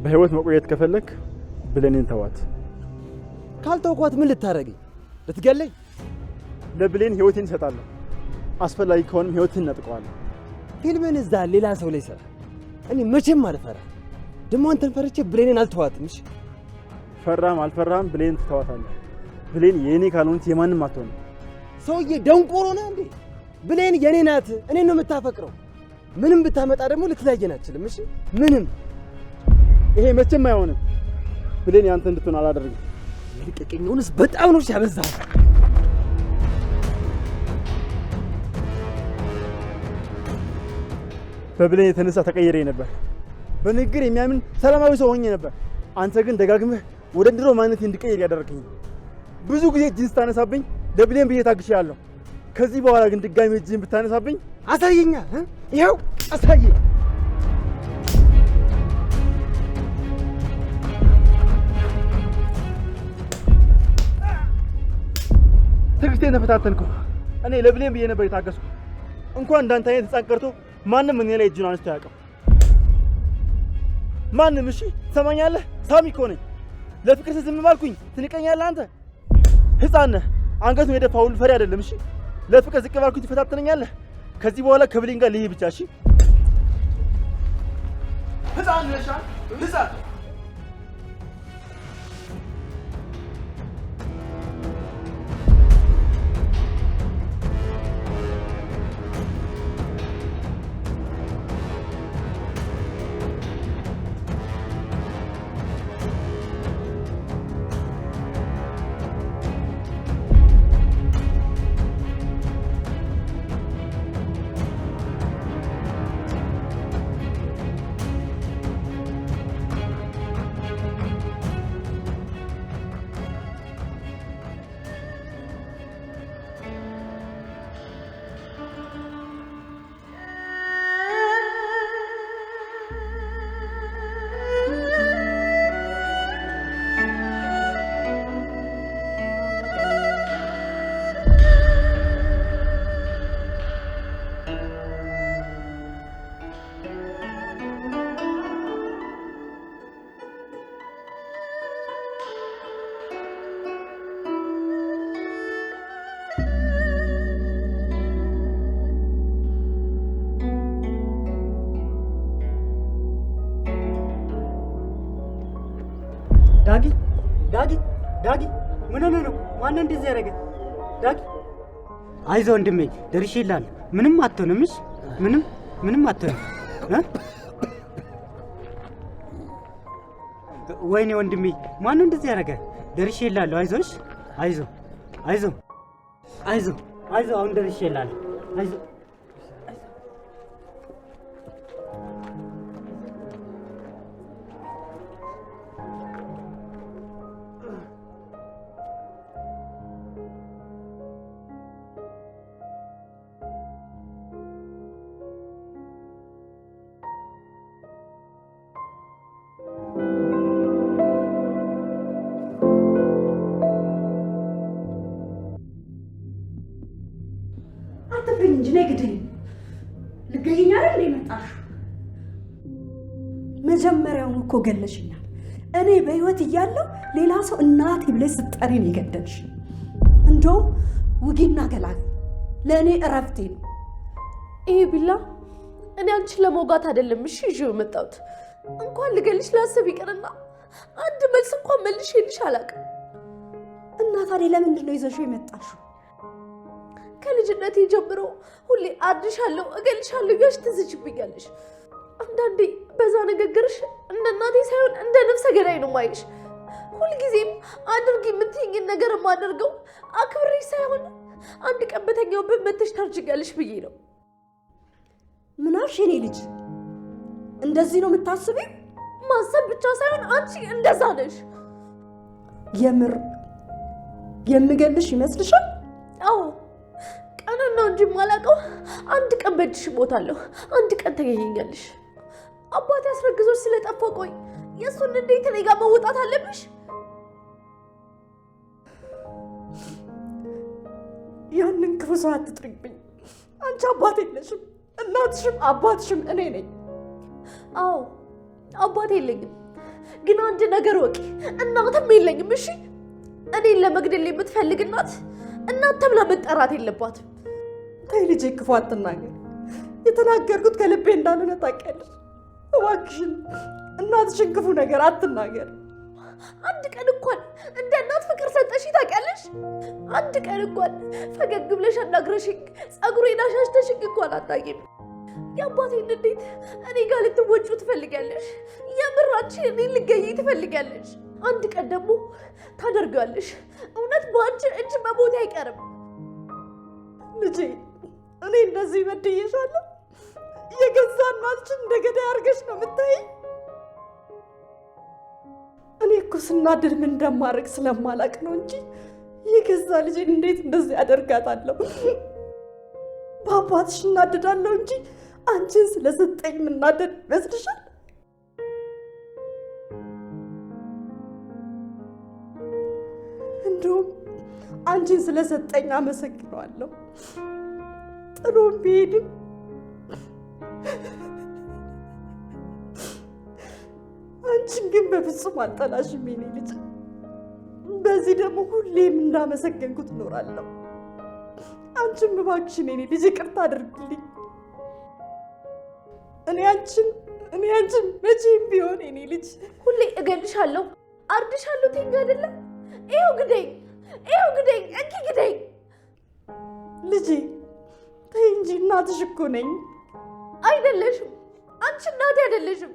በህይወት መቆየት ከፈለክ ብሌንን ተዋት። ካልተውኳት ምን ልታረገኝ? ልትገለኝ? ለብሌን ህይወቴን እሰጣለሁ። አስፈላጊ ከሆነም ህይወትን ነጥቀዋለሁ። ፊልምን እዛ ሌላ ሰው ላይ ሰራ። እኔ መቼም አልፈራ። ደግሞ አንተን ፈርቼ ብሌንን አልተዋትም። እሺ ፈራም አልፈራም ብሌን ትተዋታለህ። ብሌን የኔ ካልሆነች የማንም አትሆንም። ሰውዬ ደንቆሮ ነህ እንዴ? ብሌን የኔ ናት። እኔን ነው የምታፈቅረው። ምንም ብታመጣ ደግሞ ልትለያየን አትችልም። እሺ ምንም። ይሄ መቼም አይሆንም። ብሌን ያንተ እንድትሆን አላደርግም። ልቀቀኝውንስ በጣም ነው ሲያበዛው። በብሌን የተነሳ ተቀየረ ነበር። በንግግር የሚያምን ሰላማዊ ሰው ሆኜ ነበር። አንተ ግን ደጋግመህ ወደ ድሮ ማንነቴ እንድቀየር ያደረከኝ። ብዙ ጊዜ እጅን ስታነሳብኝ ለብሌን ብዬ ታግሼያለሁ። ከዚህ በኋላ ግን ድጋሚ እጅን ብታነሳብኝ አሳየኛ። ይኸው አሳየ። ትዕግስቴን ተፈታተንኩ። እኔ ለብሌን ብዬ ነበር የታገስኩ። እንኳን እንዳንተ አይነት ሕፃን ቀርቶ ማንም እኔ ላይ እጁን አንስቶ አያውቅም። ማንም። እሺ ትሰማኛለህ? ሳሚ እኮ ነኝ። ለፍቅር ዝም ባልኩኝ ትንቀኛለህ አንተ? ሕፃን ነህ። አንገቱን የደፋ ሁሉ ፈሪ አይደለም። እሺ ለፍቅር ዝቅ ባልኩኝ ትፈታተነኛለህ? ከዚህ በኋላ ከብሌን ጋር ልሂድ ብቻ። እሺ ሕፃን ነሽ። ሕፃን ዳጊ ምን ሆነህ ነው? ማነው እንደዚህ ያደረገ? ዳጊ አይዞህ ወንድሜ፣ ደርሼልሃለሁ። ምንም አትሆንም። እሺ ምንም አትሆንም። ወይኔ ወንድሜ፣ ማነው እንደዚህ ያደረገ? ደርሼልሃለሁ። አይዞህ። አይዞህ። አሁን ደርሼልሃለሁ። አይዞህ። አትብኝ እንጂ ነይ ግደኝ። ልገይኝ አይደል እንዴ መጣሽው? መጀመሪያውን እኮ ገለሽኛል። እኔ በህይወት እያለሁ ሌላ ሰው እናቴ ብለሽ ስትጠሪኝ የገደልሽ። እንደውም ውጊና ገላግ ለእኔ እረፍቴ ነው። ይሄ ቢላ እኔ አንቺን ለመውጋት አይደለም እሺ ይዤው የመጣሁት። እንኳን ልገልሽ ላስብ ይቅርና አንድ መልስ እንኳን መልሼልሽ አላውቅም። እና ታዲያ ለምንድን ነው ይዘሽው የመጣሽው? ከልጅነቴ ጀምሮ ሁሌ አድሻለሁ እገልሻለሁ እያልሽ ትዝችብኛለሽ። አንዳንዴ በዛ ንግግርሽ እንደ እናቴ ሳይሆን እንደ ነፍሰ ገዳይ ነው ማይሽ። ሁልጊዜም አድርጊ የምትይኝን ነገር የማደርገው አክብሬሽ ሳይሆን አንድ ቀን በተኛውበት መተሽ ታርጅኛለሽ ብዬ ነው። ምን አልሽ የኔ ልጅ? እንደዚህ ነው የምታስቢው? ማሰብ ብቻ ሳይሆን አንቺ እንደዛ ነሽ። የምር የምገልሽ ይመስልሻል? አዎ ቀኑን ነው እንጂ የማላውቀው አንድ ቀን በእጅሽ እሞታለሁ፣ አንድ ቀን ተገኘኛለሽ። አባቴ አስረግዞች ስለጠፋ ቆይ የእሱን እንዴት እኔ ጋር መውጣት አለብሽ? ያንን ክፉ ሰው አትጥሪብኝ። አንቺ አባት የለሽም፣ እናትሽም አባትሽም እኔ ነኝ። አዎ አባቴ የለኝም፣ ግን አንድ ነገር ወቂ፣ እናትም የለኝም። እሺ እኔን ለመግደል የምትፈልግ እናት ተብላ መጠራት የለባትም። ተይ ልጄ፣ ክፉ አትናገር። የተናገርኩት ከልቤ እንዳልሆነ ታውቂያለሽ። እባክሽን እናትሽን ክፉ ነገር አትናገር። አንድ ቀን እንኳን እንደ እናት ፍቅር ሰጠሽ ታውቂያለሽ? አንድ ቀን እንኳን ፈገግ ብለሽ አናግረሽኝ ጸጉሬን አሻሽተሽኝ እንኳን አታውቂም። የአባቴን እንዴት እኔ ጋር ልትወጩ ትፈልጊያለሽ? የምራችን እኔን ልገኝ ትፈልጊያለሽ? አንድ ቀን ደግሞ ታደርጊያለሽ። እውነት በአንቺ እጅ መሞት አይቀርም። ልጄ እኔ እንደዚህ በድዬሻለሁ? የገዛ እናትሽን እንደ ገዳይ አድርገሽ ነው የምታይኝ? እኔ እኮ ስናድር ምን እንደማደርግ ስለማላቅ ነው እንጂ የገዛ ልጄን እንዴት እንደዚህ አደርጋታለሁ? በአባትሽ እናድዳለሁ እንጂ አንቺን ስለሰጠኝ ምናደድ ይመስልሻል? እንደውም አንቺን ስለሰጠኝ አመሰግነዋለሁ። ጥሎን ቢሄድም አንቺን ግን በፍጹም አልጠላሽም የኔ ልጅ። በዚህ ደግሞ ሁሌም እንዳመሰገንኩት እኖራለሁ። አንቺን እባክሽን የኔ ልጅ ይቅርታ አድርግልኝ። እኔ አንቺን መቼም ቢሆን የኔ ልጅ ሁሌ እገልሻለሁ፣ አርድሻለሁ ትይኝ አይደለም? ይኸው ግደኝ፣ እንኪ ግደኝ። ልጄ ተይ እንጂ እናትሽ እኮ ነኝ። አይደለሽም፣ አንቺ እናቴ አይደለሽም።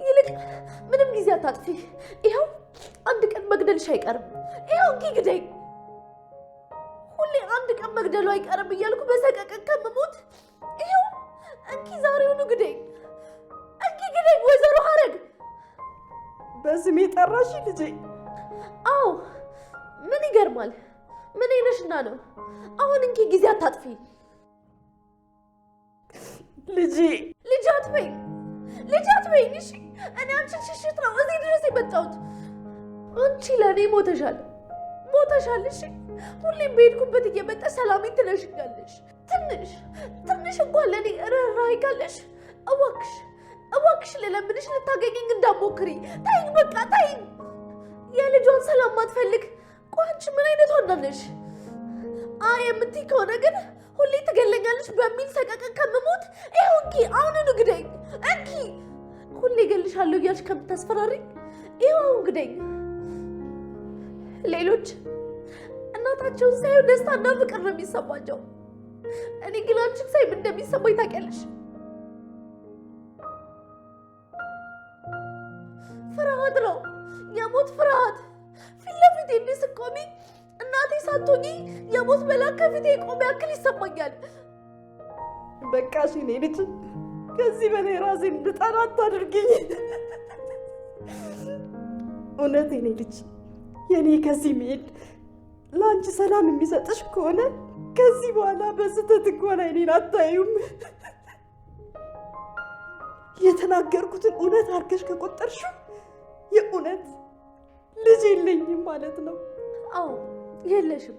ይልቅ ምንም ጊዜ አታጥፊ። ይኸው አንድ ቀን መግደልሽ አይቀርም። ይኸው እንኪ ግደኝ። ሁሌ አንድ ቀን መግደሉ አይቀርም እያልኩ በሰቀቀን ከምሞት ይኸው እንኪ ዛሬውኑ ግደኝ፣ እንኪ ግደኝ። ወይዘሮ ሀረግ በስሜ ጠራሽ ልጄ? አዎ፣ ምን ይገርማል? ምን አይነሽና ነው? አሁን እንኪ ጊዜ አታጥፊ። ልጅ አትበይኝ፣ እሺ? እኔ አንቺን ሽሽት ነው እዚህ ድረስ የመጣሁት። አንቺ ለእኔ ሞተሻል። እሺ ሁሌም በሄድኩበት እየመጣሽ ሰላሜን ትነሽኛለሽ። ትንሽ እንኳን ለእኔ ርህራሄ ካለሽ እባክሽ ልለምንሽ ልታገኘኝ እንዳትሞክሪ። ተይኝ፣ በቃ ተይኝ። የልጇን ሰላም ማትፈልግ ቆይ አንቺ ምን አይነቷ እንዳለሽ? አይ የምትይ ከሆነ ግን ሁሌ ትገለኛለሽ በሚል ሰቀቀን ከምሞት ይኸው እንኪ አሁኑኑ ግደኝ። እንኪ ሁሌ እገልሻለሁ እያልሽ ከምታስፈራሪኝ ይኸው አሁን ግደኝ። ሌሎች እናታቸውን ሳዩ ደስታና ፍቅር ነው የሚሰማቸው። እኔ ግን አንቺን ሳይ ምን እንደሚሰማኝ ታውቂያለሽ? ፍርሃት ነው፣ የሞት ፍርሃት። ፊት ለፊቴ እንዲህ ስትቆሚ እናቴ ሳትሆኚ የሞት መልአክ ከፊቴ የቆመ ያክል ይሰማኛል። በቃሽ የኔ ልጅ፣ ከዚህ በላይ ራሴን እንድጠላ አታድርጊኝ። እውነት የኔ ልጅ፣ የኔ ከዚህ መሄድ ለአንቺ ሰላም የሚሰጥሽ ከሆነ ከዚህ በኋላ በስህተት እንኳን አይኔን አታዩም። የተናገርኩትን እውነት አድርገሽ ከቆጠርሽው የእውነት ልጅ የለኝም ማለት ነው። አዎ የለሽም፣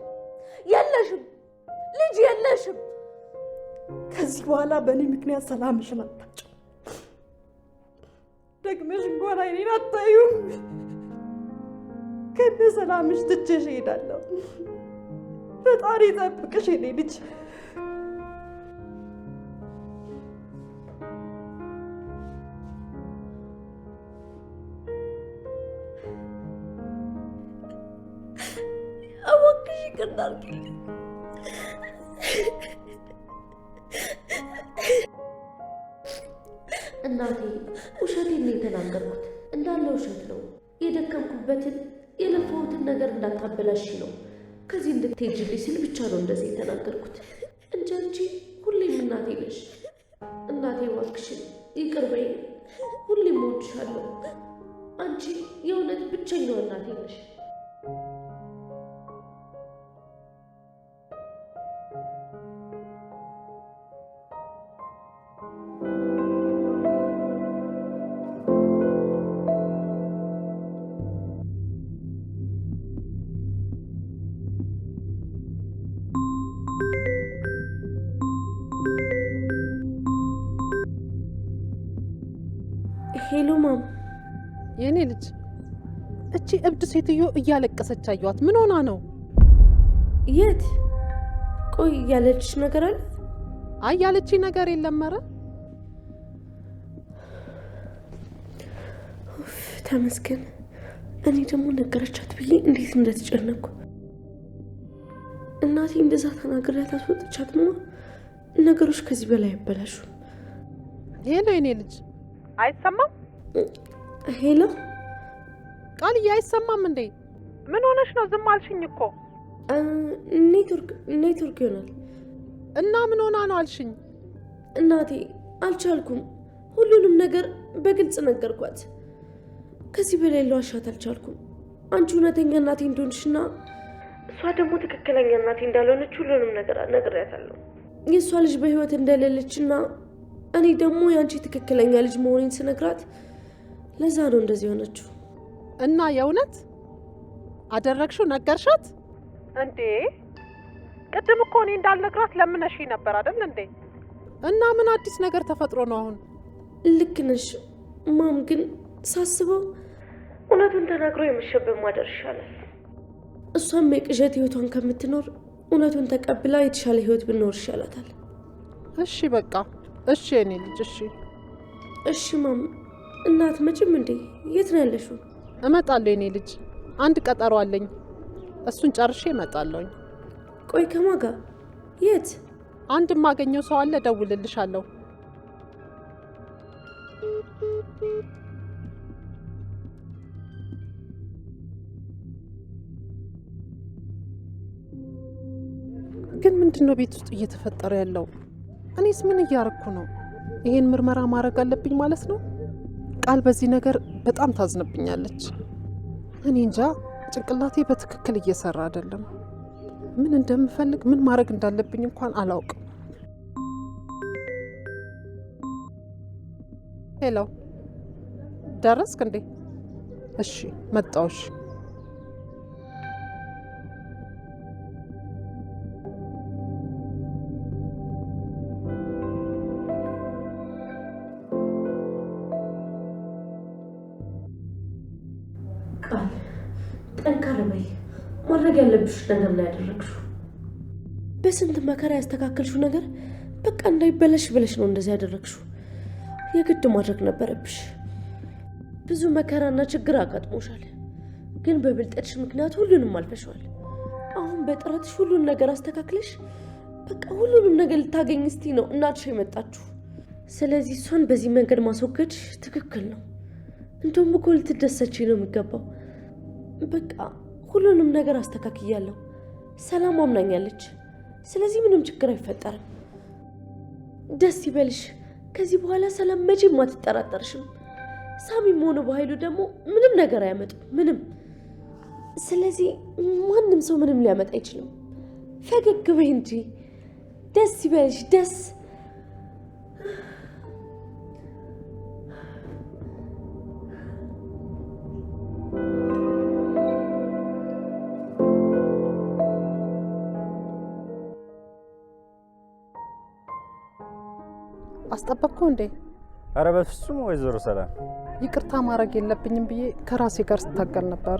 ልጅ የለሽም። ከዚህ በኋላ በእኔ ምክንያት ሰላምሽን አታጭው። ደግመሽ እንኳን አይኔን አታዩም። ከነ ሰላምሽ ትቼሽ እሄዳለሁ። ፈጣሪ ጠብቅሽ የኔ ልጅ። እባክሽ ይቅርታ አድርጊልኝ። እናቴ ውሸቴን ነው የተናገርኩት። እንዳለ ውሸት ነው። የደከምኩበትን የለፋሁትን ነገር እንዳታበላሽ ነው። ከዚህ እንድትሄጂልኝ ስል ብቻ ነው እንደዚህ የተናገርኩት እንጂ አንቺ ሁሌም እናቴ ነሽ። እናቴ እባክሽን ይቅር በይኝ። ሁሌም እወድሻለሁ። አንቺ የእውነት ብቸኛው እናቴ ነሽ። ሄሎ ማም፣ የኔ ልጅ እቺ እብድ ሴትዮ እያለቀሰች አየዋት። ምን ሆና ነው? የት? ቆይ ያለችሽ ነገር አለ? አይ ያለች ነገር የለም። ኧረ ተመስገን። እኔ ደግሞ ነገረቻት ብዬ እንዴት እንደተጨነኩ። እናቴ እንደዛ ተናግሬያት አስወጥቻት ነው። ነገሮች ከዚህ በላይ ይበላሹ። ሄሎ የኔ ልጅ አይሰማም? ሄሎ ቃልዬ አይሰማም እንዴ? ምን ሆነሽ ነው? ዝም አልሽኝ እኮ። ኔትወርክ ይሆናል። እና ምን ሆና ነው አልሽኝ? እናቴ አልቻልኩም። ሁሉንም ነገር በግልጽ ነገርኳት። ከዚህ በላይ ለዋሻት አልቻልኩም። አንቺ እውነተኛ እናቴ እንደሆንሽና እሷ ደግሞ ትክክለኛ እናቴ እንዳልሆነች ሁሉንም ነገር ነግሬያታለሁ። የእሷ ልጅ በህይወት እንደሌለችና እኔ ደግሞ የአንቺ ትክክለኛ ልጅ መሆኔን ስነግራት ለዛ ነው እንደዚህ ሆነችው። እና የእውነት አደረግሽው? ነገርሻት እንዴ? ቅድም እኮ እኔ እንዳልነግራት ለምነሽ ነበር አይደል እንዴ? እና ምን አዲስ ነገር ተፈጥሮ ነው አሁን? ልክ ነሽ ማም፣ ግን ሳስበው እውነቱን ተናግሮ የመሸበት ማደር ይሻላል። እሷም የቅዠት ህይወቷን ከምትኖር እውነቱን ተቀብላ የተሻለ ህይወት ብንኖር ይሻላታል። እሺ በቃ እሺ የኔ ልጅ እሺ። እሺ ማም። እናት መጭም እንዴ? የት ነው ያለሽው? እመጣለሁ የኔ ልጅ፣ አንድ ቀጠሮ አለኝ። እሱን ጨርሼ እመጣለሁኝ። ቆይ ከማን ጋር? የት? አንድ ማገኘው ሰው አለ፣ ደውልልሻለሁ። ግን ምንድነው ቤት ውስጥ እየተፈጠረ ያለው? እኔስ ምን እያረኩ ነው? ይሄን ምርመራ ማድረግ አለብኝ ማለት ነው? ቃል በዚህ ነገር በጣም ታዝነብኛለች። እኔ እንጃ፣ ጭንቅላቴ በትክክል እየሰራ አይደለም። ምን እንደምፈልግ ምን ማድረግ እንዳለብኝ እንኳን አላውቅም። ሄሎ፣ ደረስክ እንዴ? እሺ መጣሁሽ። ቃል ጠንካራ በይ። ማድረግ ያለብሽ ነገር ላይ ያደረግሽው በስንት መከራ ያስተካከልሽው ነገር በቃ እንዳይበለሽ ብለሽ ነው እንደዚህ ያደረግሽው። የግድ ማድረግ ነበረብሽ። ብዙ መከራና ችግር አጋጥሞሻል፣ ግን በብልጠትሽ ምክንያት ሁሉንም አልፈሽዋል። አሁን በጥረትሽ ሁሉን ነገር አስተካክለሽ በቃ ሁሉንም ነገር ልታገኝ እስቲ ነው እናትሽ የመጣችሁ። ስለዚህ እሷን በዚህ መንገድ ማስወገድ ትክክል ነው። እንደውም እኮ ልትደሰች ነው የሚገባው። በቃ ሁሉንም ነገር አስተካክያለሁ። ሰላም አምናኛለች። ስለዚህ ምንም ችግር አይፈጠርም። ደስ ይበልሽ። ከዚህ በኋላ ሰላም መቼም አትጠራጠርሽም። ሳሚም ሆነ በኃይሉ ደግሞ ምንም ነገር አያመጡም፣ ምንም። ስለዚህ ማንም ሰው ምንም ሊያመጣ አይችልም። ፈገግ በይ እንጂ። ደስ ይበልሽ። ደስ አስጠበቅኩ እንዴ? ኧረ በፍጹም ወይዘሮ ሰላም፣ ይቅርታ ማድረግ የለብኝም ብዬ ከራሴ ጋር ስታገል ነበረ።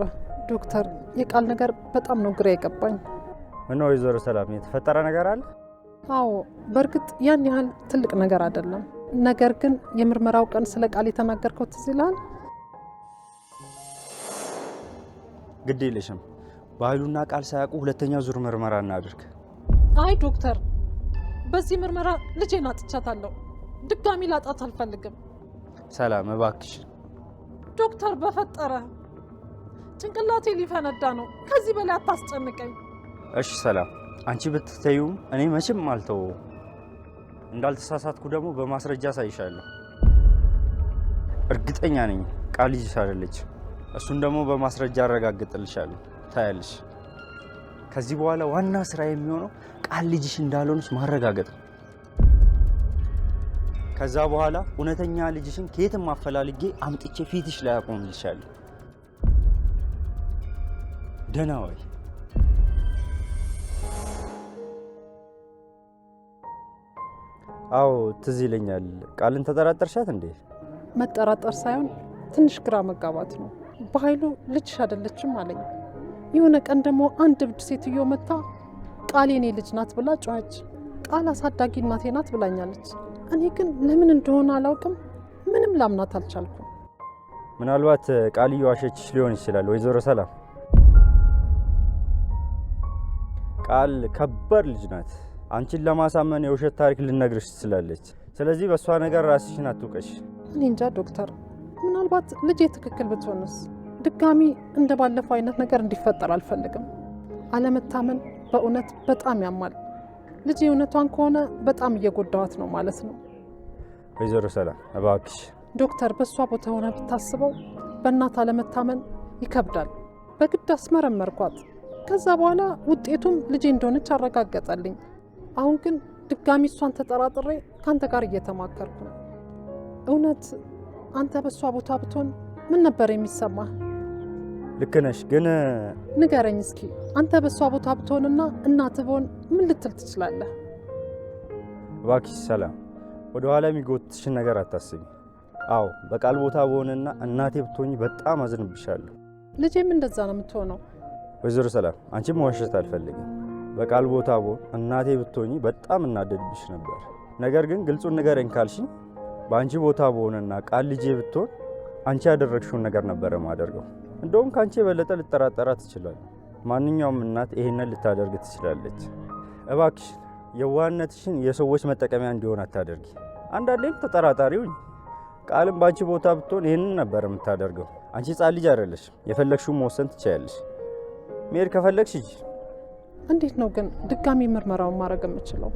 ዶክተር፣ የቃል ነገር በጣም ነው ግራ የገባኝ። ምን ነው ወይዘሮ ሰላም፣ የተፈጠረ ነገር አለ? አዎ፣ በእርግጥ ያን ያህል ትልቅ ነገር አይደለም። ነገር ግን የምርመራው ቀን ስለ ቃል የተናገርከው ትዝ ይልሃል? ግድ የለሽም፣ በኃይሉና ቃል ሳያውቁ ሁለተኛ ዙር ምርመራ እናድርግ። አይ ዶክተር፣ በዚህ ምርመራ ልጄን አጥቻታለሁ። ድጋሚ ላጣት አልፈልግም። ሰላም እባክሽ። ዶክተር፣ በፈጠረ ጭንቅላቴ ሊፈነዳ ነው። ከዚህ በላይ አታስጨንቀኝ። እሺ ሰላም፣ አንቺ ብትተዩም እኔ መቼም አልተወው። እንዳልተሳሳትኩ ደግሞ በማስረጃ ሳይሻለሁ። እርግጠኛ ነኝ ቃል ልጅሽ አይደለች። እሱን ደግሞ በማስረጃ አረጋግጥልሻለሁ። ታያለሽ። ከዚህ በኋላ ዋና ስራ የሚሆነው ቃል ልጅሽ እንዳልሆነች ማረጋገጥ ነው። ከዛ በኋላ እውነተኛ ልጅሽን ከየትም አፈላልጌ አምጥቼ ፊትሽ ላይ አቆምልሻለሁ። ደህና ወይ? አዎ ትዝ ይለኛል። ቃልን ተጠራጠርሻት እንዴ? መጠራጠር ሳይሆን ትንሽ ግራ መጋባት ነው። በኃይሉ ልጅሽ አይደለችም አለኝ። የሆነ ቀን ደግሞ አንድ እብድ ሴትዮ መታ ቃል የኔ ልጅ ናት ብላ ጮኸች። ቃል አሳዳጊ እናቴ ናት ብላኛለች። እኔ ግን ለምን እንደሆነ አላውቅም፣ ምንም ላምናት አልቻልኩም። ምናልባት ቃል እየዋሸችሽ ሊሆን ይችላል ወይዘሮ ሰላም። ቃል ከባድ ልጅ ናት። አንቺን ለማሳመን የውሸት ታሪክ ልነግርሽ ትችላለች። ስለዚህ በእሷ ነገር ራስሽን አትውቀሽ። እኔ እንጃ ዶክተር፣ ምናልባት ልጄ ትክክል ብትሆንስ? ድጋሚ እንደ ባለፈው አይነት ነገር እንዲፈጠር አልፈልግም። አለመታመን በእውነት በጣም ያማል። ልጄ እውነቷን ከሆነ በጣም እየጎዳዋት ነው ማለት ነው። ወይዘሮ ሰላም እባክሽ። ዶክተር፣ በእሷ ቦታ ሆነ ብታስበው በእናት አለመታመን ይከብዳል። በግድ አስመረመርኳት። ከዛ በኋላ ውጤቱም ልጄ እንደሆነች አረጋገጠልኝ። አሁን ግን ድጋሚ እሷን ተጠራጥሬ ከአንተ ጋር እየተማከርኩ ነው። እውነት አንተ በእሷ ቦታ ብትሆን ምን ነበር የሚሰማህ? ልክ ነሽ፣ ግን ንገረኝ እስኪ። አንተ በእሷ ቦታ ብትሆንና እናትህ ብሆን ምን ልትል ትችላለህ? እባክሽ ሰላም፣ ወደ ኋላ የሚጎትሽን ነገር አታስቢ። አዎ በቃል ቦታ ብሆንና እናቴ ብትሆኝ በጣም አዝንብሻለሁ። ልጄም እንደዛ ነው የምትሆነው። ወይዘሮ ሰላም፣ አንቺም መዋሸት አልፈልግም። በቃል ቦታ ብሆን እናቴ ብትሆኝ በጣም እናደድብሽ ነበር። ነገር ግን ግልጹን ንገረኝ ካልሽኝ በአንቺ ቦታ ብሆንና ቃል ልጄ ብትሆን አንቺ ያደረግሽውን ነገር ነበር ማደርገው። እንደውም ከአንቺ የበለጠ ልጠራጠራት ትችላለህ። ማንኛውም እናት ይሄንን ልታደርግ ትችላለች። እባክሽ የዋህነትሽን የሰዎች መጠቀሚያ እንዲሆን አታደርጊ። አንዳንዴም ተጠራጣሪውኝ። ቃልም በአንቺ ቦታ ብትሆን ይሄንን ነበር የምታደርገው። አንቺ ሕፃን ልጅ አይደለሽም። የፈለግሽውን መወሰን ትችያለሽ። መሄድ ከፈለግሽ ሂጂ። እንዴት ነው ግን ድጋሚ ምርመራውን ማድረግ የምችለው?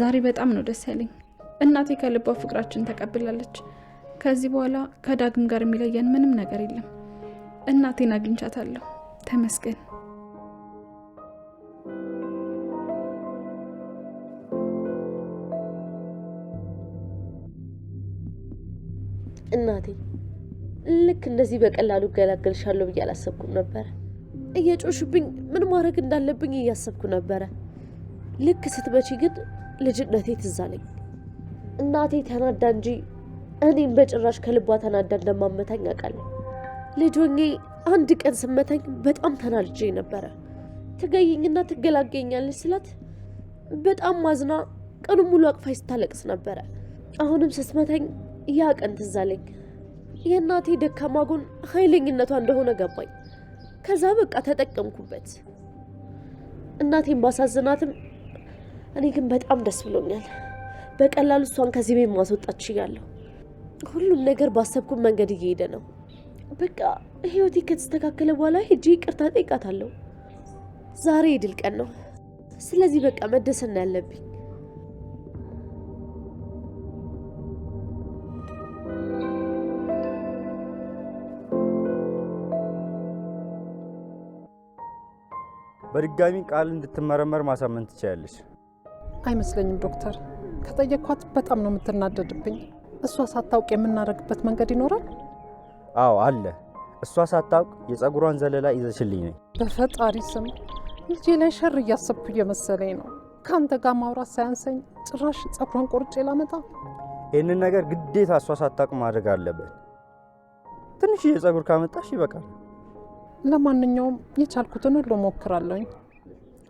ዛሬ በጣም ነው ደስ ያለኝ። እናቴ ከልቧ ፍቅራችን ተቀብላለች። ከዚህ በኋላ ከዳግም ጋር የሚለየን ምንም ነገር የለም። እናቴን አግኝቻታለሁ። ተመስገን። እናቴ ልክ እንደዚህ በቀላሉ ገላገልሻለሁ ብዬ አላሰብኩም ነበረ። እየጮሽብኝ ምን ማድረግ እንዳለብኝ እያሰብኩ ነበረ። ልክ ስትመጪ ግን ልጅነቴ ትዝ አለኝ። እናቴ ተናዳ እንጂ እኔን በጭራሽ ከልቧ ተናዳ እንደማመታኝ አውቃለሁ። ልጅ ሆኜ አንድ ቀን ስመታኝ በጣም ተናድጄ ነበረ። ትገይኝና ትገላገኛለች ስላት በጣም ማዝና ቀኑን ሙሉ አቅፋይ ስታለቅስ ነበረ። አሁንም ስትመታኝ ያ ቀን ትዝ አለኝ። የእናቴ ደካማ ጎን ኃይለኝነቷ እንደሆነ ገባኝ። ከዛ በቃ ተጠቀምኩበት። እናቴን ባሳዝናትም እኔ ግን በጣም ደስ ብሎኛል። በቀላሉ እሷን ከዚህ ቤት ማስወጣት ችያለሁ። ሁሉም ነገር ባሰብኩት መንገድ እየሄደ ነው። በቃ ህይወቴ ከተስተካከለ በኋላ ሄጄ ይቅርታ ጠይቃታለሁ። ዛሬ የድል ቀን ነው። ስለዚህ በቃ መደሰት ነው ያለብኝ። በድጋሚ ቃል እንድትመረመር ማሳመን ትችያለሽ። አይመስለኝም ዶክተር። ከጠየኳት በጣም ነው የምትናደድብኝ። እሷ ሳታውቅ የምናደርግበት መንገድ ይኖራል? አዎ አለ። እሷ ሳታውቅ የጸጉሯን ዘለላ ይዘሽልኝ ነኝ። በፈጣሪ ስም ልጄ ላይ ሸር እያሰብኩ እየመሰለኝ ነው። ከአንተ ጋር ማውራት ሳያንሰኝ ጭራሽ ጸጉሯን ቆርጬ ላመጣ። ይህንን ነገር ግዴታ እሷ ሳታውቅ ማድረግ አለብን። ትንሽ የጸጉር ካመጣሽ ይበቃል። ለማንኛውም የቻልኩትን ሁሉ ሞክራለሁኝ።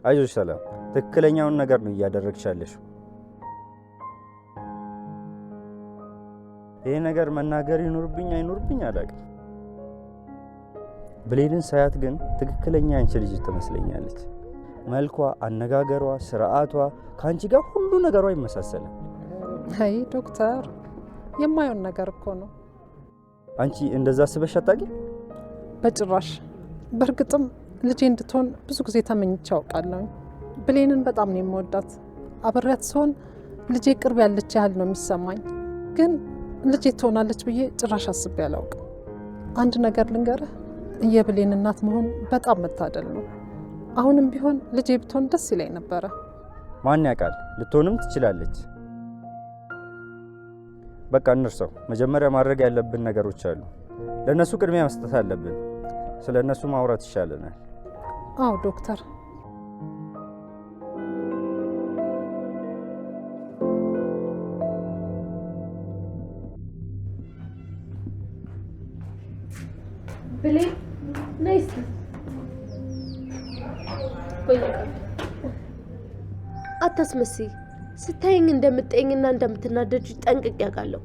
አይዞሽ ሰላም፣ ትክክለኛውን ነገር ነው እያደረግሽ ያለሽው። ይሄ ነገር መናገር ይኖርብኝ አይኖርብኝ አላውቅም። ብሌንን ሳያት ግን ትክክለኛ አንቺ ልጅ ትመስለኛለች። መልኳ፣ አነጋገሯ፣ ስርዓቷ ከአንቺ ጋር ሁሉ ነገሯ ይመሳሰላል። አይ ዶክተር፣ የማየውን ነገር እኮ ነው። አንቺ እንደዛ አስበሽ አታውቂም? በጭራሽ። በእርግጥም ልጄ እንድትሆን ብዙ ጊዜ ተመኝቼ አውቃለሁ። ብሌንን በጣም ነው የምወዳት። አብሬያት ስሆን ልጄ ቅርብ ያለች ያህል ነው የሚሰማኝ። ግን ልጄ ትሆናለች ብዬ ጭራሽ አስቤ አላውቅም። አንድ ነገር ልንገርህ፣ የብሌን እናት መሆን በጣም መታደል ነው። አሁንም ቢሆን ልጄ ብትሆን ደስ ይለኝ ነበረ። ማን ያውቃል፣ ልትሆንም ትችላለች። በቃ እንርሳው። መጀመሪያ ማድረግ ያለብን ነገሮች አሉ። ለነሱ ቅድሚያ መስጠት አለብን። ስለ እነሱ ማውራት ይሻለናል። አዎ ዶክተር። ብሌን ነይ እስኪ። አታስመስይ። ስታየኝ እንደምትጠይኝና እንደምትናደጅ ጠንቅቄ ያውቃለሁ።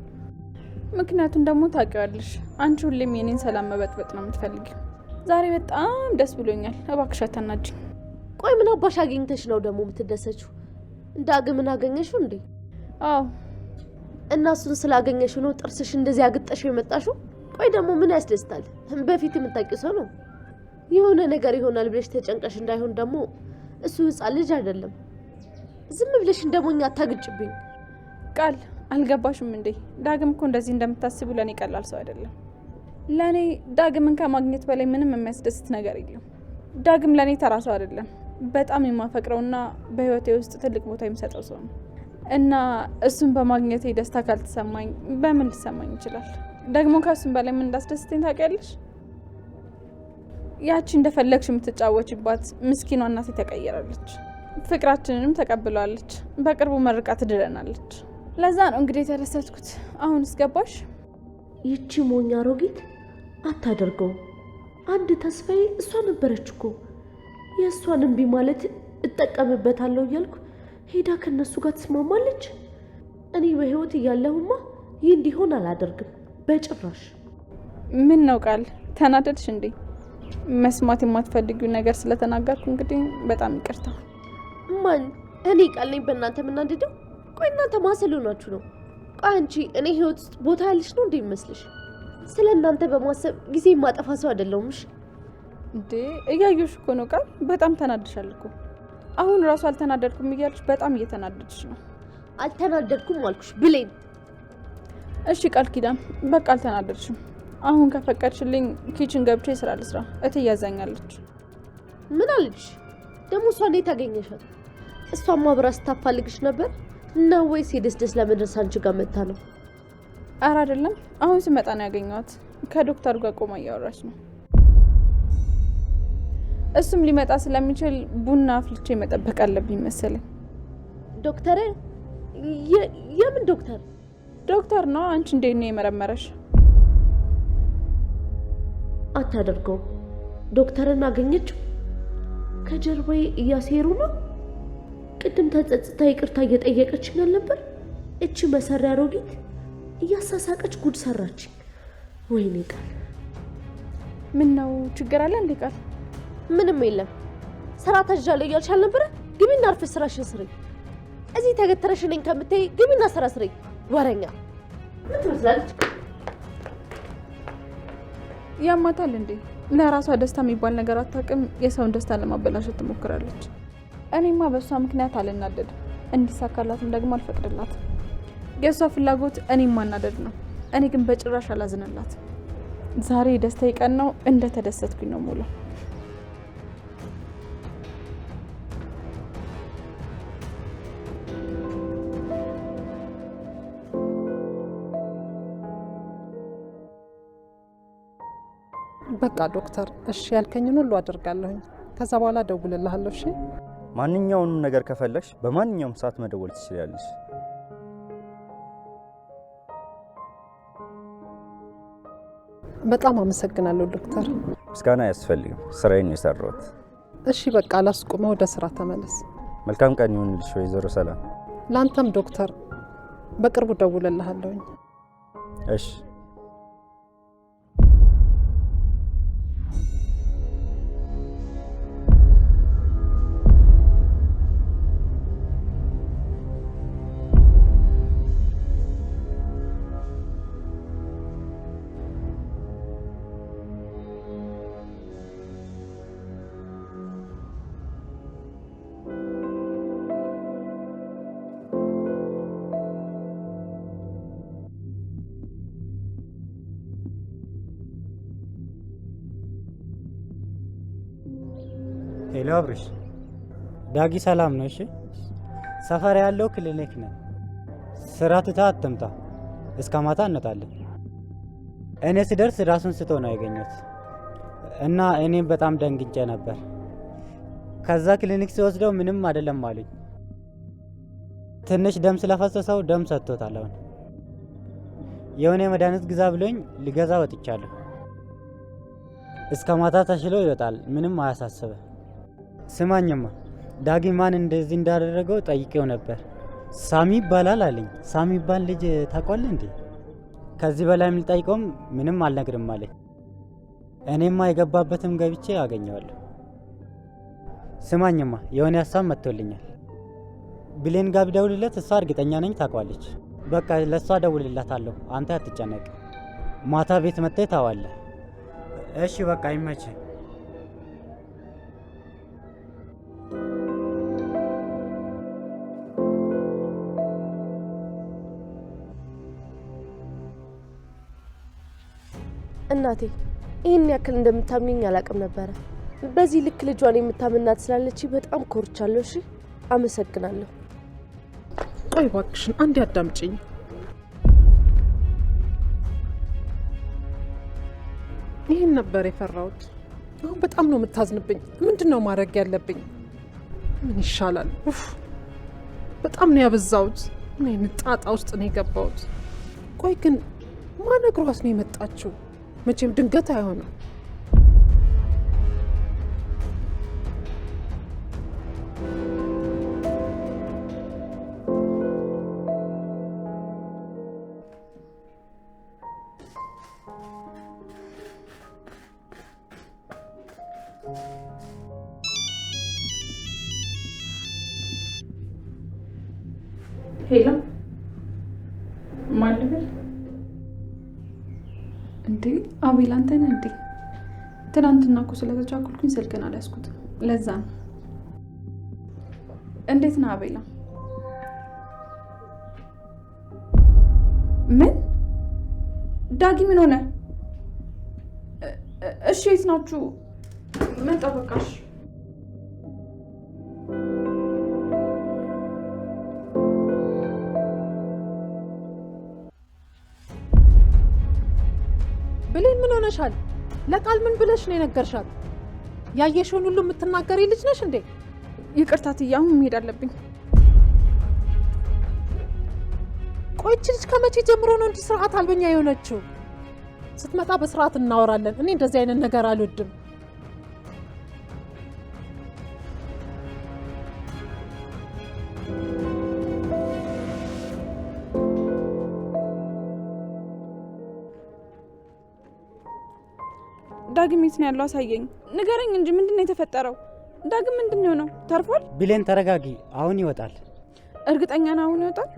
ምክንያቱም ደግሞ ታውቂዋለሽ፣ አንቺ ሁሌም የኔን ሰላም መበጥበጥ ነው የምትፈልጊው። ዛሬ በጣም ደስ ብሎኛል። እባክሽ አታናጅኝ። ቆይ ምን አባሽ አገኝተሽ ነው ደግሞ የምትደሰችው? ዳግምን አገኘሽው እንዴ? አዎ። እና እሱን ስላገኘሽው ነው ጥርስሽ እንደዚህ አግጠሽው የመጣሽው? ቆይ ደግሞ ምን ያስደስታል? በፊት የምታውቂው ሰው ነው። የሆነ ነገር ይሆናል ብለሽ ተጨንቀሽ እንዳይሆን ደግሞ እሱ ሕፃን ልጅ አይደለም። ዝም ብለሽ እንደሞኛ አታግጭብኝ። ቃል አልገባሽም እንዴ? ዳግም እኮ እንደዚህ እንደምታስቡ ለኔ ቀላል ሰው አይደለም። ለኔ ዳግምን ከማግኘት በላይ ምንም የሚያስደስት ነገር የለም። ዳግም ለኔ ተራ ሰው አይደለም። በጣም የማፈቅረውና በህይወቴ ውስጥ ትልቅ ቦታ የሚሰጠው ሰው ነው እና እሱን በማግኘቴ ደስታ ካልተሰማኝ በምን ሊሰማኝ ይችላል? ደግሞ ከእሱም በላይ ምን እንዳስደስተኝ ታውቂያለሽ? ያቺ እንደፈለግሽ የምትጫወችባት ምስኪኗ እናቴ ተቀየራለች። ፍቅራችንንም ተቀብለዋለች። በቅርቡ መርቃ ትድረናለች። ለዛ ነው እንግዲህ የተደሰትኩት። አሁን እስገባሽ? ይቺ ሞኛ አሮጊት አታደርገውም። አንድ ተስፋዬ እሷ ነበረች እኮ። የእሷን እምቢ ማለት እጠቀምበታለሁ እያልኩ ሄዳ ከነሱ ጋር ትስማማለች። እኔ በህይወት እያለሁማ ይህ እንዲሆን አላደርግም በጭራሽ። ምን ነው ቃል ተናደድሽ እንዴ? መስማት የማትፈልጊው ነገር ስለተናገርኩ እንግዲህ በጣም ይቅርታ። ማን? እኔ ቃል ነኝ በእናንተ የምናደደው? ቆይ እናንተ ማሰሉ ናችሁ ነው? ቆይ አንቺ እኔ ህይወት ውስጥ ቦታ ያለሽ ነው እንዴ ይመስልሽ? ስለ እናንተ በማሰብ ጊዜ የማጠፋ ሰው አይደለሁም። እሺ እንዴ እያየሽ እኮ ነው ቃል። በጣም ተናድሻል እኮ። አሁን ራሱ አልተናደድኩም እያልሽ በጣም እየተናደድሽ ነው። አልተናደድኩም አልኩሽ ብሌን። እሺ ቃል ኪዳን በቃ አልተናደድሽም። አሁን ከፈቀድሽልኝ ኪችን ገብቼ ስራ ልስራ። እትዬ ያዛኛለች። ምን አለች ደግሞ? እሷ እንዴት ታገኘሻት? እሷም አብራ ስታፋልግሽ ነበር ነው ወይስ የደስደስ ለመድረስ አንቺ ጋር መታ ነው? ኧረ አይደለም፣ አሁን ስመጣ ነው ያገኘኋት። ከዶክተሩ ጋር ቆማ እያወራች ነው። እሱም ሊመጣ ስለሚችል ቡና አፍልቼ መጠበቅ አለብኝ መሰለኝ። ዶክተር? የምን ዶክተር? ዶክተር ነው። አንቺ እንዴት ነው የመረመረሽ? አታደርገው። ዶክተርን አገኘችው? ከጀርባዬ እያሴሩ ነው። ቅድም ተጸጽታ ይቅርታ እየጠየቀችኝ አልነበር? እቺ መሰሪያ አሮጊት እያሳሳቀች ጉድ ሰራች። ወይኔ ቃል፣ ምን ነው ችግር አለ እንዴ? ቃል ምንም የለም። ስራ ታጅጃለሁ እያልሽ አልነበረ? ግቢና አርፈሽ ስራሽን ስሪ። እዚህ ተገተረሽ ነኝ ከምታይ ግቢና ስራ ስሪ። ወረኛ ምን ትመስላለች? ያማታል እንዴ? ለራሷ ደስታ የሚባል ነገር አታውቅም። የሰውን ደስታ ለማበላሸት ትሞክራለች። እኔማ በእሷ ምክንያት አልናደድም። እንዲሳካላትም ደግሞ አልፈቅድላትም። የእሷ ፍላጎት እኔም ማናደድ ነው። እኔ ግን በጭራሽ አላዝንላት። ዛሬ ደስታ ቀን ነው። እንደተደሰትኩኝ ነው ሙሉ። በቃ ዶክተር፣ እሺ ያልከኝን ሁሉ አደርጋለሁኝ። ከዛ በኋላ ደውልልሃለሁ። እሺ? ማንኛውንም ነገር ከፈለግሽ በማንኛውም ሰዓት መደወል ትችላለሽ። በጣም አመሰግናለሁ ዶክተር። ምስጋና አያስፈልግም፣ ስራዬን ነው የሰራሁት። እሺ በቃ አላስቆመው፣ ወደ ስራ ተመለስ። መልካም ቀን ይሁንልሽ ወይዘሮ ሰላም። ላንተም ዶክተር፣ በቅርቡ ደውልልሃለሁኝ። እሺ። ሄሎ አብርሽ፣ ዳጊ ሰላም ነው? እሺ፣ ሰፈር ያለው ክሊኒክ ነው። ስራ ትታ አትምጣ። እስከ ማታ እንወጣለን። እኔ ስደርስ ራሱን ስቶ ነው ያገኘሁት እና እኔም በጣም ደንግጬ ነበር። ከዛ ክሊኒክ ሲወስደው ምንም አይደለም አሉኝ። ትንሽ ደም ስለፈሰሰው ደም ሰጥቶታል። አሁን የሆነ መድኃኒት ግዛ ብሎኝ ሊገዛ ወጥቻለሁ። እስከ ማታ ተሽሎ ይወጣል። ምንም አያሳስበ። ስማኝማ ዳጊ ማን እንደዚህ እንዳደረገው ጠይቄው ነበር። ሳሚ ይባላል አለኝ። ሳሚ ይባል ልጅ ታውቃለህ እንዴ? ከዚህ በላይ የምልጠይቀውም ምንም አልነግርም አለኝ። እኔማ የገባበትም ገብቼ አገኘዋለሁ። ስማኝማ የሆነ ሀሳብ መጥቶልኛል። ብሌን ጋር ብደውልለት እሷ እርግጠኛ ነኝ ታውቋለች። በቃ ለእሷ ደውልላታለሁ። አንተ አትጨነቅ። ማታ ቤት መጥተህ ታዋለህ። እሺ በቃ ይመችህ። እናቴ ይህን ያክል እንደምታምኘኝ አላውቅም ነበረ። በዚህ ልክ ልጇን የምታምናት ስላለች በጣም ኮርቻለሁ። እሺ አመሰግናለሁ። ቆይ እባክሽን አንዴ አዳምጪኝ። ይህን ነበር የፈራሁት። አሁን በጣም ነው የምታዝንብኝ። ምንድን ነው ማድረግ ያለብኝ? ምን ይሻላል? በጣም ነው ያበዛሁት። ምን አይነት ጣጣ ውስጥ ነው የገባሁት? ቆይ ግን ማን ነግሯት ነው የመጣችው? መቼም ድንገት አይሆንም። ሄሎ ማን ልበል? እንዴ አቤል አንተ ነህ እንዴ? ትናንትና እኮ ስለተቻኩልኩኝ ስልክን አልያዝኩት፣ ለዛ ነው። እንዴት ነህ አቤላ? ምን ዳጊ ምን ሆነ? እሺ የት ናችሁ? ምን ጠበቃሽ? ብሌን ምን ሆነሻል? ለቃል ምን ብለሽ ነው የነገርሻት? ያየሽውን ሁሉ የምትናገሪ ልጅ ነሽ እንዴ? ይቅርታ ትዬ አሁን መሄድ አለብኝ። ቆይች ልጅ ከመቼ ጀምሮ ነው እንዲህ ስርዓት አልበኛ የሆነችው? ስትመጣ በስርዓት እናወራለን። እኔ እንደዚህ አይነት ነገር አልወድም። ዳግም የት ነው ያለው? አሳየኝ፣ ንገረኝ እንጂ ምንድን ነው የተፈጠረው? ዳግም ምንድን ነው? ተርፏል? ብሌን ተረጋጊ፣ አሁን ይወጣል። እርግጠኛ ነህ አሁን ይወጣል?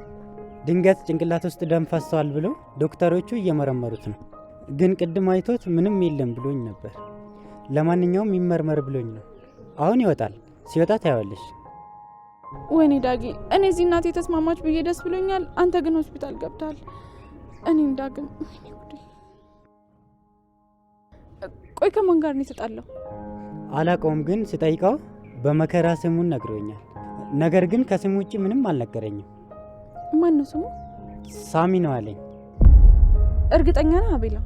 ድንገት ጭንቅላት ውስጥ ደም ፈሷል ብሎ ዶክተሮቹ እየመረመሩት ነው። ግን ቅድም አይቶት ምንም የለም ብሎኝ ነበር። ለማንኛውም ይመርመር ብሎኝ ነው። አሁን ይወጣል። ሲወጣ ታያለሽ። ወይኔ ዳጊ፣ እኔ እዚህ እናቴ ተስማማች ብዬ ደስ ብሎኛል። አንተ ግን ሆስፒታል ገብታል። እኔም ዳግም ቆይ ከማን ጋር ነው የተጣለው? አላውቀውም፣ ግን ስጠይቀው በመከራ ስሙን ነግሮኛል። ነገር ግን ከስሙ ውጭ ምንም አልነገረኝም። ማን ነው ስሙ? ሳሚ ነው አለኝ። እርግጠኛ ነህ አቤላ?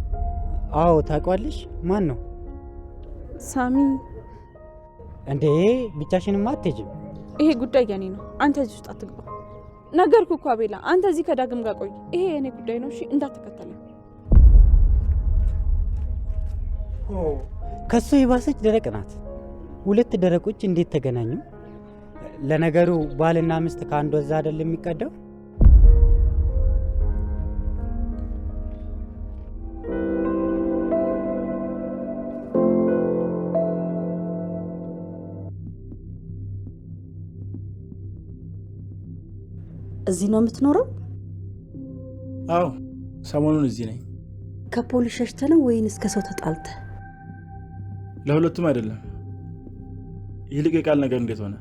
አዎ። ታውቂዋለሽ? ማን ነው? ሳሚ። እንዴ ብቻሽንማ አትሄጂም። ይሄ ጉዳይ የኔ ነው። አንተ እዚህ ውስጥ አትግባ። ነገርኩህ እኮ አቤላ፣ አንተ እዚህ ከዳግም ጋር ቆይ። ይሄ የኔ ጉዳይ ነው። እሺ እንዳትከተለኝ። ከሱ የባሰች ደረቅ ናት። ሁለት ደረቆች እንዴት ተገናኙ? ለነገሩ ባልና ሚስት ከአንድ ወዛ አይደል የሚቀዳው? እዚህ ነው የምትኖረው? አዎ ሰሞኑን እዚህ ነኝ። ከፖሊስ ሸሽተህ ነው ወይንስ ከሰው ተጣልተህ? ለሁለቱም አይደለም። ይልቅ የቃል ነገር እንዴት ሆነ?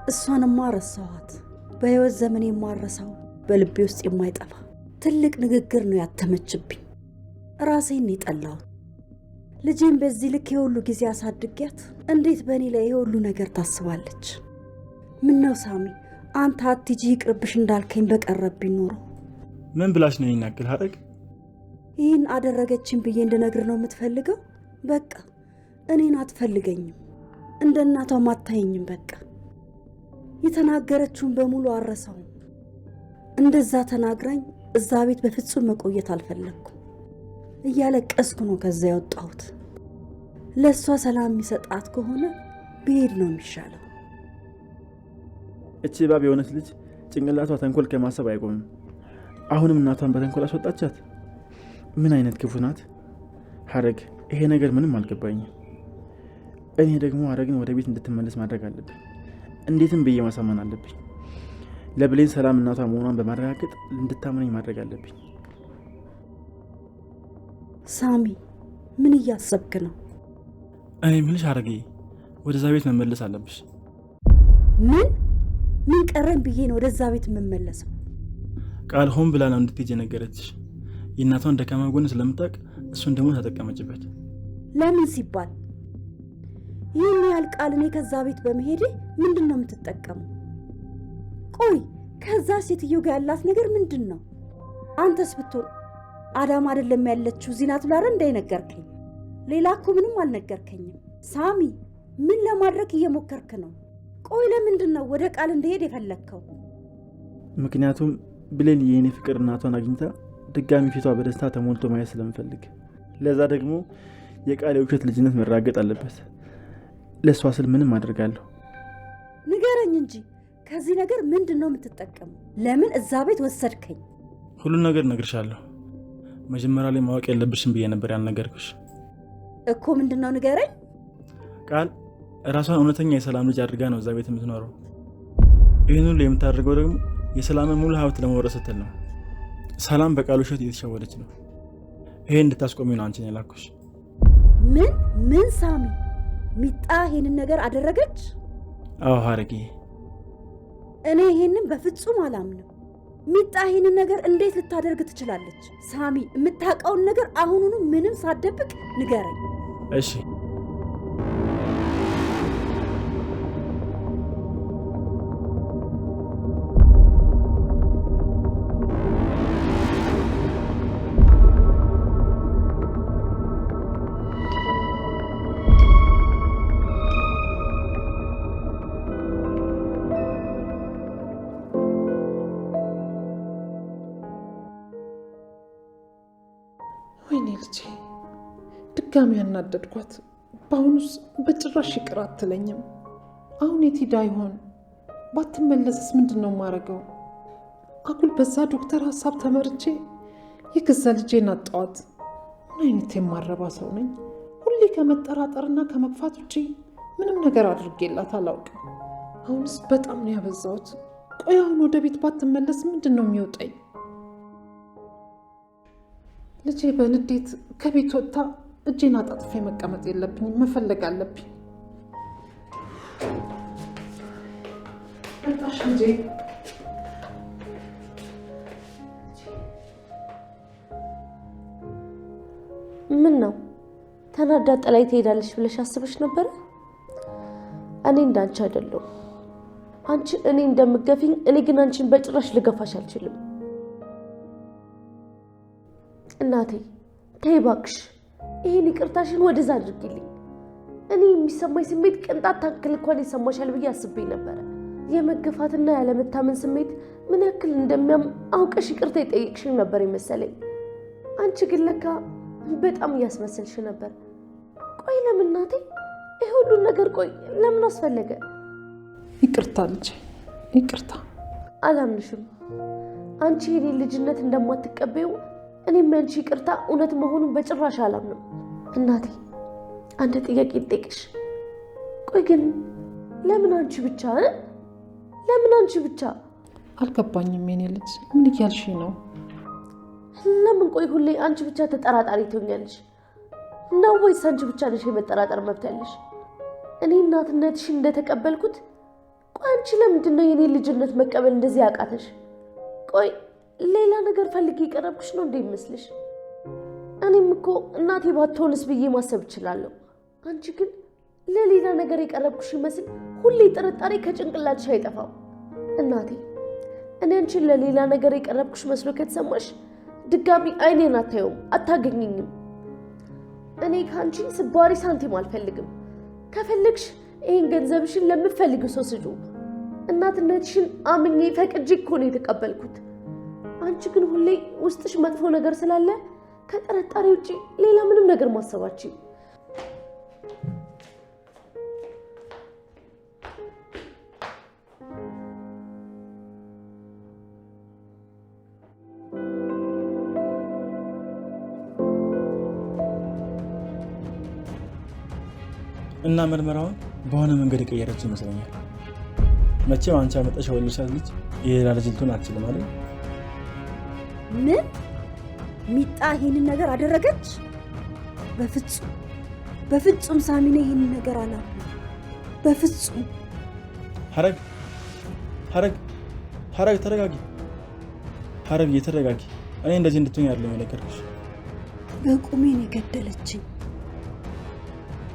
እሷንማ ረሳኋት። በህይወት ዘመን የማረሳው በልቤ ውስጥ የማይጠፋ ትልቅ ንግግር ነው ያተመችብኝ። ራሴን የጠላሁት። ልጄን በዚህ ልክ የሁሉ ጊዜ አሳድጊያት እንዴት በእኔ ላይ የሁሉ ነገር ታስባለች? ምን ነው ሳሚ፣ አንተ አትጂ ይቅርብሽ እንዳልከኝ በቀረብኝ ኖሮ። ምን ብላሽ ነው ይናገር ሀረግ? ይህን አደረገችን ብዬ እንድነግር ነው የምትፈልገው? በቃ እኔን አትፈልገኝም፣ እንደ እናቷም አታየኝም። በቃ የተናገረችውን በሙሉ አረሳውም። እንደዛ ተናግራኝ እዛ ቤት በፍጹም መቆየት አልፈለግኩም። እያለቀስኩ ነው ከዛ ያወጣሁት። ለእሷ ሰላም የሚሰጣት ከሆነ ብሄድ ነው የሚሻለው። እቺ ባብ የሆነች ልጅ ጭንቅላቷ ተንኮል ከማሰብ አይቆምም። አሁንም እናቷን በተንኮል አስወጣቻት። ምን አይነት ክፉ ናት ሀረግ! ይሄ ነገር ምንም አልገባኝም። እኔ ደግሞ ሀረግን ወደ ቤት እንድትመለስ ማድረግ አለብኝ። እንዴትም ብዬ ማሳመን አለብኝ። ለብሌን ሰላም እናቷ መሆኗን በማረጋገጥ እንድታመነኝ ማድረግ አለብኝ። ሳሚ ምን እያሰብክ ነው? እኔ ምልሽ ሀረግ ወደዛ ቤት መመለስ አለብሽ። ምን ቀረን ብዬ ነው ወደዛ ቤት የምመለሰው? ቃል ሆን ብላ ነው እንድትሄጂ ነገረችሽ። የእናቷን ደካማ ጎን ስለምታውቅ እሱን ደግሞ ተጠቀመችበት። ለምን ሲባል? ይህን ያህል ቃል እኔ ከዛ ቤት በመሄዴ ምንድን ነው የምትጠቀሙ? ቆይ ከዛ ሴትዮ ጋር ያላት ነገር ምንድን ነው? አንተስ ብትሆን አዳም አይደለም ያለችው እዚህ ናት ብላ እንዳይነገርከኝ። ሌላ እኮ ምንም አልነገርከኝም። ሳሚ ምን ለማድረግ እየሞከርክ ነው? ቆይ ለምንድን ነው ወደ ቃል እንደሄድ የፈለግከው? ምክንያቱም ብሌን የኔ ፍቅር እናቷን አግኝታ ድጋሚ ፊቷ በደስታ ተሞልቶ ማየት ስለምፈልግ። ለዛ ደግሞ የቃል የውሸት ልጅነት መራገጥ አለበት። ለእሷ ስል ምንም አድርጋለሁ። ንገረኝ እንጂ ከዚህ ነገር ምንድን ነው የምትጠቀሙ? ለምን እዛ ቤት ወሰድከኝ? ሁሉን ነገር እነግርሻለሁ። መጀመሪያ ላይ ማወቅ የለብሽም ብዬ ነበር ያልነገርኩሽ እኮ። ምንድን ነው ንገረኝ። ቃል ራሷን እውነተኛ የሰላም ልጅ አድርጋ ነው እዛ ቤት የምትኖረው። ይህን ሁሉ የምታደርገው ደግሞ የሰላምን ሙሉ ሀብት ለመውረስ ስትል ነው። ሰላም በቃል ውሸት እየተሸወደች ነው። ይሄ እንድታስቆሚ ነው አንቺን የላኩሽ። ምን ሳሚ? ሚጣ ይሄንን ነገር አደረገች? አዎ ሀረጌ፣ እኔ ይሄንን በፍጹም አላምንም። ሚጣ ይሄንን ነገር እንዴት ልታደርግ ትችላለች? ሳሚ የምታውቀውን ነገር አሁኑኑ ምንም ሳትደብቅ ንገረኝ። እሺ ወይኔ ልጄ ድጋሚ ያናደድኳት። በአሁኑስ በጭራሽ ይቅር አትለኝም። አሁን የት ሄዳ ይሆን? ባትመለስስ ምንድን ነው የማደርገው? አጉል በዛ ዶክተር ሀሳብ ተመርቼ የገዛ ልጄን አጣኋት። ምን አይነት የማረባ ሰው ነኝ? ሁሌ ከመጠራጠርና ከመግፋት ውጪ ምንም ነገር አድርጌላት አላውቅም። አሁንስ በጣም ነው ያበዛሁት። ቆይ አሁን ወደ ቤት ባትመለስ ምንድን ነው የሚወጣኝ? ልጄ በንዴት ከቤት ወጥታ እጄን አጣጥፌ መቀመጥ የለብኝም፣ መፈለግ አለብኝ። መጣሽ ልጄ? ምን ነው ተናዳ ጥላይ ትሄዳለች ብለሽ አስበሽ ነበረ? እኔ እንዳንቺ አይደለሁ። አንቺ እኔ እንደምገፊኝ፣ እኔ ግን አንቺን በጭራሽ ልገፋሽ አልችልም። እናቴ ተይ እባክሽ፣ ይሄን ይቅርታሽን ወደዛ አድርጊልኝ። እኔ የሚሰማኝ ስሜት ቅንጣት ታክል እንኳን ይሰማሻል ብዬ አስቤ ነበረ። የመገፋትና ያለመታመን ስሜት ምን ያክል እንደሚያም አውቀሽ ይቅርታ የጠየቅሽኝ ነበር የመሰለኝ። አንቺ ግን ለካ በጣም እያስመሰልሽ ነበር። ቆይ ለምን እናቴ ይሄ ሁሉ ነገር ቆይ ለምን አስፈለገ? ይቅርታ ልጄ ይቅርታ። አላምንሽም። አንቺ የኔ ልጅነት እንደማትቀበዩ እኔም ያንቺ ይቅርታ እውነት መሆኑን በጭራሽ አላምንም። እናቴ አንድ ጥያቄ ልጠይቅሽ። ቆይ ግን ለምን አንቺ ብቻ? ለምን አንቺ ብቻ? አልገባኝም የኔ ልጅ፣ ምን እያልሽ ነው? ለምን ቆይ ሁሌ አንቺ ብቻ ተጠራጣሪ ትሆኛለሽ? ነው ወይስ አንቺ ብቻ ነሽ የመጠራጠር መብት ያለሽ? እኔ እናትነትሽን እንደተቀበልኩት ቆይ አንቺ ለምንድን ነው የኔ ልጅነት መቀበል እንደዚህ ያቃተሽ? ቆይ ሌላ ነገር ፈልጌ የቀረብኩሽ ነው እንዴ ይመስልሽ? እኔም እኮ እናቴ ባትሆንስ ብዬ ማሰብ እችላለሁ። አንቺ ግን ለሌላ ነገር የቀረብኩሽ ይመስል ሁሌ ጥርጣሬ ከጭንቅላትሽ አይጠፋም። እናቴ እኔ አንቺን ለሌላ ነገር የቀረብኩሽ መስሎ ከተሰማሽ ድጋሚ አይኔን አታየውም፣ አታገኘኝም። እኔ ካንቺ ስባሪ ሳንቲም አልፈልግም። ከፈለግሽ ይሄን ገንዘብሽን ለምትፈልጊው ሰው ስጪው። እናትነትሽን አምኜ ፈቅጄ እኮ ነው የተቀበልኩት። አንቺ ግን ሁሌ ውስጥሽ መጥፎ ነገር ስላለ ከጥርጣሬ ውጪ ሌላ ምንም ነገር ማሰባችሁ። እና ምርመራውን በሆነ መንገድ የቀየረች ይመስለኛል። መቼም አንቺ አመጣሽ ወልሻት ልጅ የሌላ ልጅ ልትሆን አትችልም አይደል? ምን ሚጣ ይሄንን ነገር አደረገች? በፍጹም ሳሚኔ ይሄንን ነገር አላለም። በፍጹም። ሀረግ ተረጋጊ። ሀረግ ተረጋጊ። እኔ እንደዚህ እንድትሆኝ ያለው የነገርኩሽ። በቁሜን የገደለችኝ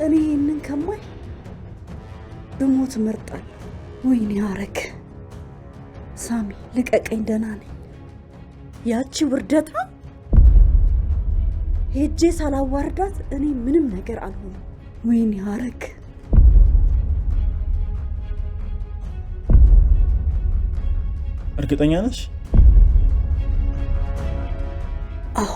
እኔ ይሄንን ከማይ ብሞት እመርጣለሁ። ወይኔ ሀረግ፣ ሳሚ ልቀቀኝ፣ ደህና ነኝ። ያቺ ውርደታ ሄጄ ሳላዋርዳት እኔ ምንም ነገር አልሆንም። ወይኔ ሀረግ። እርግጠኛ ነሽ? አዎ